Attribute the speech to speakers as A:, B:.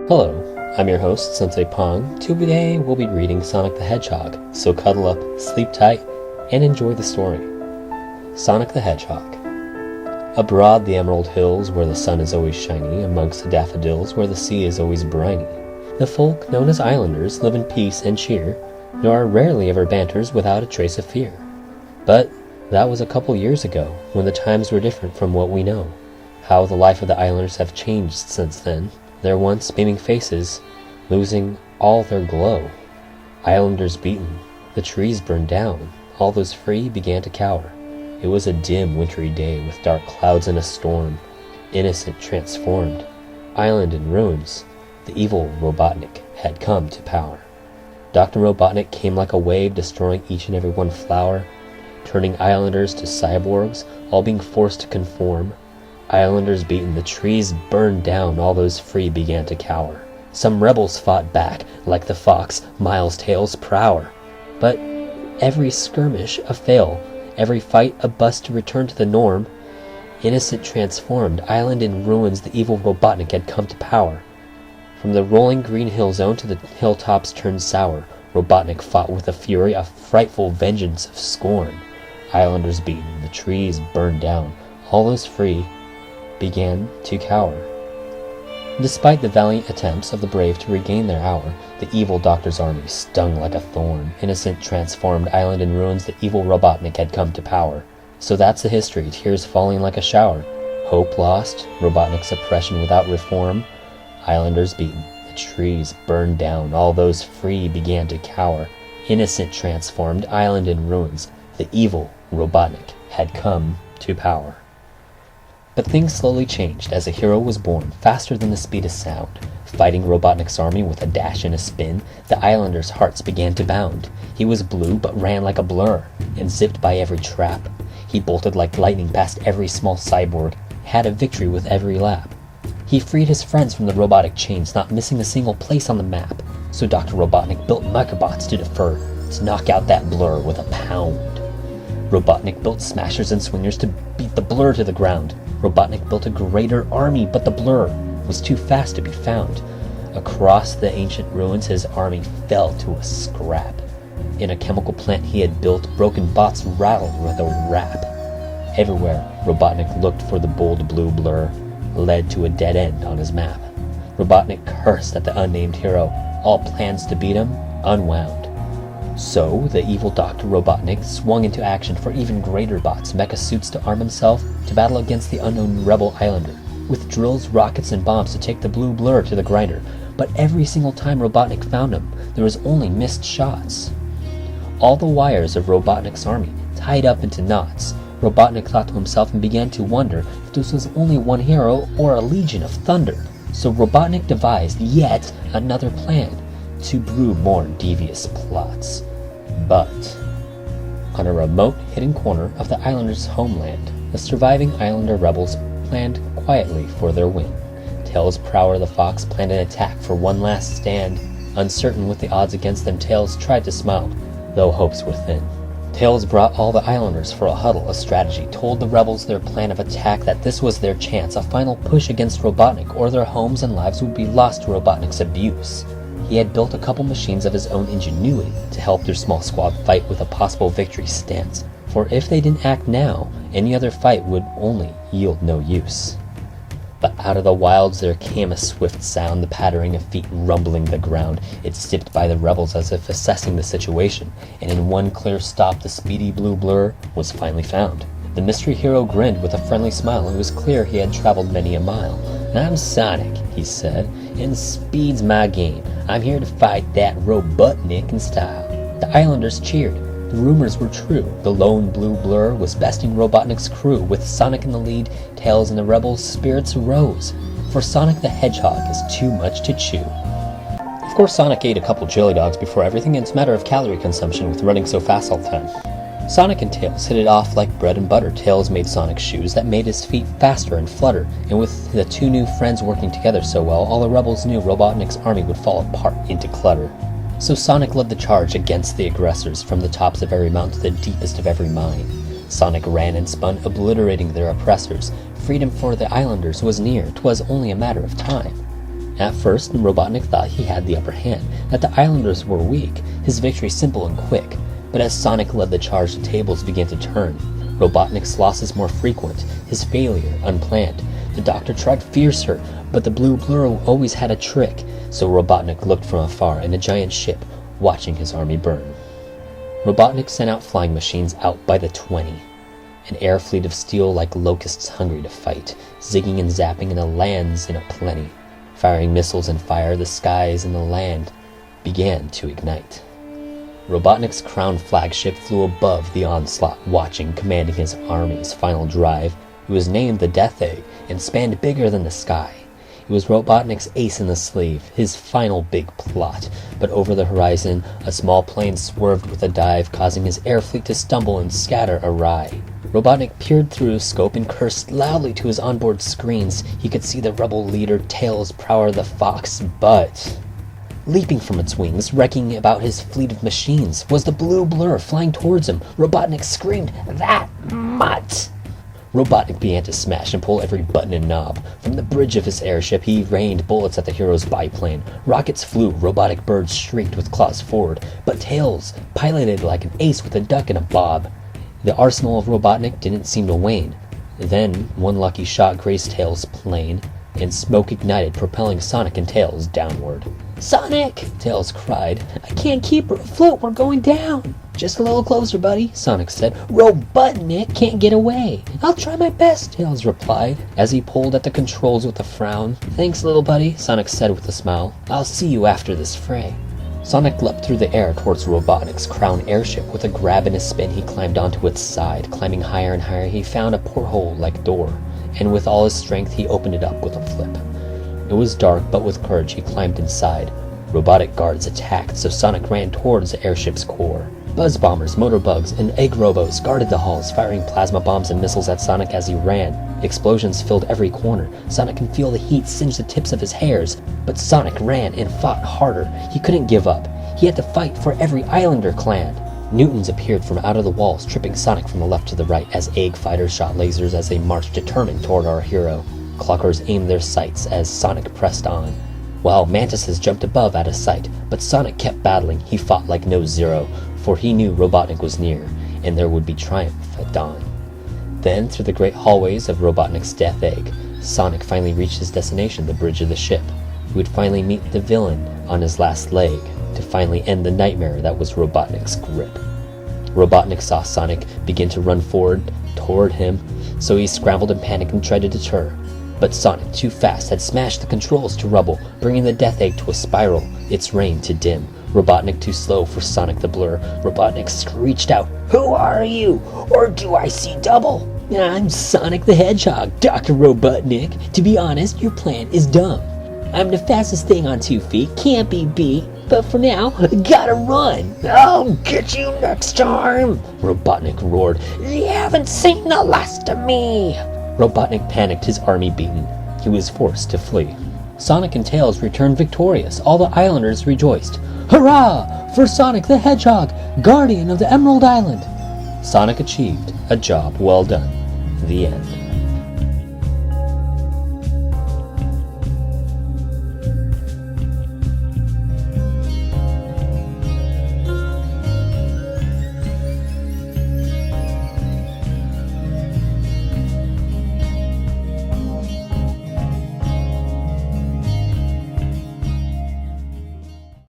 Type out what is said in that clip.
A: Hello, I'm your host, Sensei-pong. Today we'll be reading Sonic the Hedgehog, so cuddle up, sleep tight, and enjoy the story. Sonic the Hedgehog. Abroad the emerald hills, where the sun is always shiny, amongst the daffodils, where the sea is always briny, the folk known as islanders live in peace and cheer, nor are rarely ever banters without a trace of fear. But that was a couple years ago, when the times were different from what we know. How the life of the islanders have changed since then, their once beaming faces losing all their glow. Islanders beaten, the trees burned down, all those free began to cower. It was a dim wintry day with dark clouds and a storm. Innocent transformed, island in ruins, the evil Robotnik had come to power. Dr. Robotnik came like a wave, destroying each and every one flower, turning islanders to cyborgs, all being forced to conform. Islanders beaten, the trees burned down, all those free began to cower. Some rebels fought back, like the fox, Miles' tails prower. But every skirmish a fail, every fight a bust to return to the norm. Innocent transformed, island in ruins, the evil Robotnik had come to power. From the rolling green hill zone to the hilltops turned sour, Robotnik fought with a fury, a frightful vengeance of scorn. Islanders beaten, the trees burned down, all those free began to cower. Despite the valiant attempts of the brave to regain their hour, the evil doctor's army stung like a thorn. Innocent transformed, island in ruins, the evil Robotnik had come to power. So that's the history, tears falling like a shower. Hope lost, Robotnik's oppression without reform. Islanders beaten, the trees burned down, all those free began to cower. Innocent transformed, island in ruins, the evil Robotnik had come to power. But things slowly changed as a hero was born, faster than the speed of sound. Fighting Robotnik's army with a dash and a spin, the islanders' hearts began to bound. He was blue but ran like a blur, and zipped by every trap. He bolted like lightning past every small cyborg, had a victory with every lap. He freed his friends from the robotic chains, not missing a single place on the map. So Dr. Robotnik built microbots to defer, to knock out that blur with a pound. Robotnik built smashers and swingers to beat the blur to the ground. Robotnik built a greater army, but the blur was too fast to be found. Across the ancient ruins, his army fell to a scrap. In a chemical plant he had built, broken bots rattled with a rap. Everywhere Robotnik looked for the bold blue blur, led to a dead end on his map. Robotnik cursed at the unnamed hero, all plans to beat him unwound. So, the evil Dr. Robotnik swung into action for even greater bots, mecha suits to arm himself to battle against the unknown rebel islander, with drills, rockets, and bombs to take the blue blur to the grinder. But every single time Robotnik found him, there was only missed shots. All the wires of Robotnik's army tied up into knots. Robotnik thought to himself and began to wonder if this was only one hero or a legion of thunder. So Robotnik devised yet another plan to brew more devious plots. But on a remote, hidden corner of the islanders' homeland, the surviving islander rebels planned quietly for their win. Tails Prower the fox planned an attack for one last stand. Uncertain with the odds against them, Tails tried to smile, though hopes were thin. Tails brought all the islanders for a huddle, a strategy, told the rebels their plan of attack, that this was their chance, a final push against Robotnik, or their homes and lives would be lost to Robotnik's abuse. He had built a couple machines of his own ingenuity to help their small squad fight with a possible victory stance, for if they didn't act now, any other fight would only yield no use. But out of the wilds there came a swift sound, the pattering of feet rumbling the ground. It zipped by the rebels as if assessing the situation, and in one clear stop the speedy blue blur was finally found. The mystery hero grinned with a friendly smile. It was clear he had traveled many a mile. "I'm Sonic," he said, "and speed's my game. I'm here to fight that Robotnik in style." The islanders cheered. The rumors were true. The lone blue blur was besting Robotnik's crew. With Sonic in the lead, Tails and the rebels' spirits rose. For Sonic the Hedgehog is too much to chew. Of course, Sonic ate a couple jelly dogs before everything, and it's a matter of calorie consumption with running so fast all the time. Sonic and Tails hit it off like bread and butter. Tails made Sonic's shoes that made his feet faster and flutter, and with the two new friends working together so well, all the rebels knew Robotnik's army would fall apart into clutter. So Sonic led the charge against the aggressors, from the tops of every mountain to the deepest of every mine. Sonic ran and spun, obliterating their oppressors. Freedom for the islanders was near, 'twas only a matter of time. At first, Robotnik thought he had the upper hand, that the islanders were weak, his victory simple and quick. But as Sonic led the charge, the tables began to turn. Robotnik's losses more frequent, his failure unplanned. The doctor tried fiercer, but the blue blur always had a trick, so Robotnik looked from afar in a giant ship, watching his army burn. Robotnik sent out flying machines out by the 20. An air fleet of steel like locusts hungry to fight, zigging and zapping in the lands in a plenty. Firing missiles and fire, the skies and the land began to ignite. Robotnik's crown flagship flew above the onslaught, watching, commanding his army's final drive. It was named the Death-Egg and spanned bigger than the sky. It was Robotnik's ace in the sleeve, his final big plot. But over the horizon, a small plane swerved with a dive, causing his air fleet to stumble and scatter awry. Robotnik peered through his scope and cursed loudly to his onboard screens. He could see the rebel leader, Tails, Prower the Fox, but leaping from its wings, wrecking about his fleet of machines, was the blue blur flying towards him. Robotnik screamed, "That mutt!" Robotnik began to smash and pull every button and knob. From the bridge of his airship, he rained bullets at the hero's biplane. Rockets flew, robotic birds shrieked with claws forward, but Tails piloted like an ace with a duck and a bob. The arsenal of Robotnik didn't seem to wane. Then, one lucky shot grazed Tails' plane, and smoke ignited, propelling Sonic and Tails downward. "Sonic!" Tails cried. "I can't keep her afloat, we're going down!" "Just a little closer, buddy," Sonic said. "Robotnik can't get away." "I'll try my best," Tails replied, as he pulled at the controls with a frown. "Thanks, little buddy," Sonic said with a smile. "I'll see you after this fray." Sonic leapt through the air towards Robotnik's crown airship. With a grab and a spin, he climbed onto its side. Climbing higher and higher, he found a porthole-like door, and with all his strength, he opened it up with a flip. It was dark, but with courage, he climbed inside. Robotic guards attacked, so Sonic ran towards the airship's core. Buzz bombers, motor bugs, and egg robos guarded the halls, firing plasma bombs and missiles at Sonic as he ran. Explosions filled every corner. Sonic could feel the heat singe the tips of his hairs, but Sonic ran and fought harder. He couldn't give up. He had to fight for every Islander clan. Newtons appeared from out of the walls, tripping Sonic from the left to the right as egg fighters shot lasers as they marched determined toward our hero. Clockers aimed their sights as Sonic pressed on, while mantises jumped above out of sight. But Sonic kept battling. He fought like no Zero, for he knew Robotnik was near, and there would be triumph at dawn. Then, through the great hallways of Robotnik's Death-Egg, Sonic finally reached his destination, the bridge of the ship. He would finally meet the villain on his last leg, to finally end the nightmare that was Robotnik's grip. Robotnik saw Sonic begin to run forward toward him, so he scrambled and panicked and tried to deter. But Sonic, too fast, had smashed the controls to rubble, bringing the Death-Egg to a spiral, its reign to dim. Robotnik too slow for Sonic the Blur. Robotnik screeched out, "Who are you? Or do I see double?" "I'm Sonic the Hedgehog, Dr. Robotnik. To be honest, your plan is dumb. I'm the fastest thing on 2 feet, can't be beat. But for now, gotta run. I'll get you next time," Robotnik roared. "You haven't seen the last of me." Robotnik panicked, his army beaten. He was forced to flee. Sonic and Tails returned victorious. All the islanders rejoiced. "Hurrah for Sonic the Hedgehog, guardian of the Emerald Island!" Sonic achieved a job well done. The end.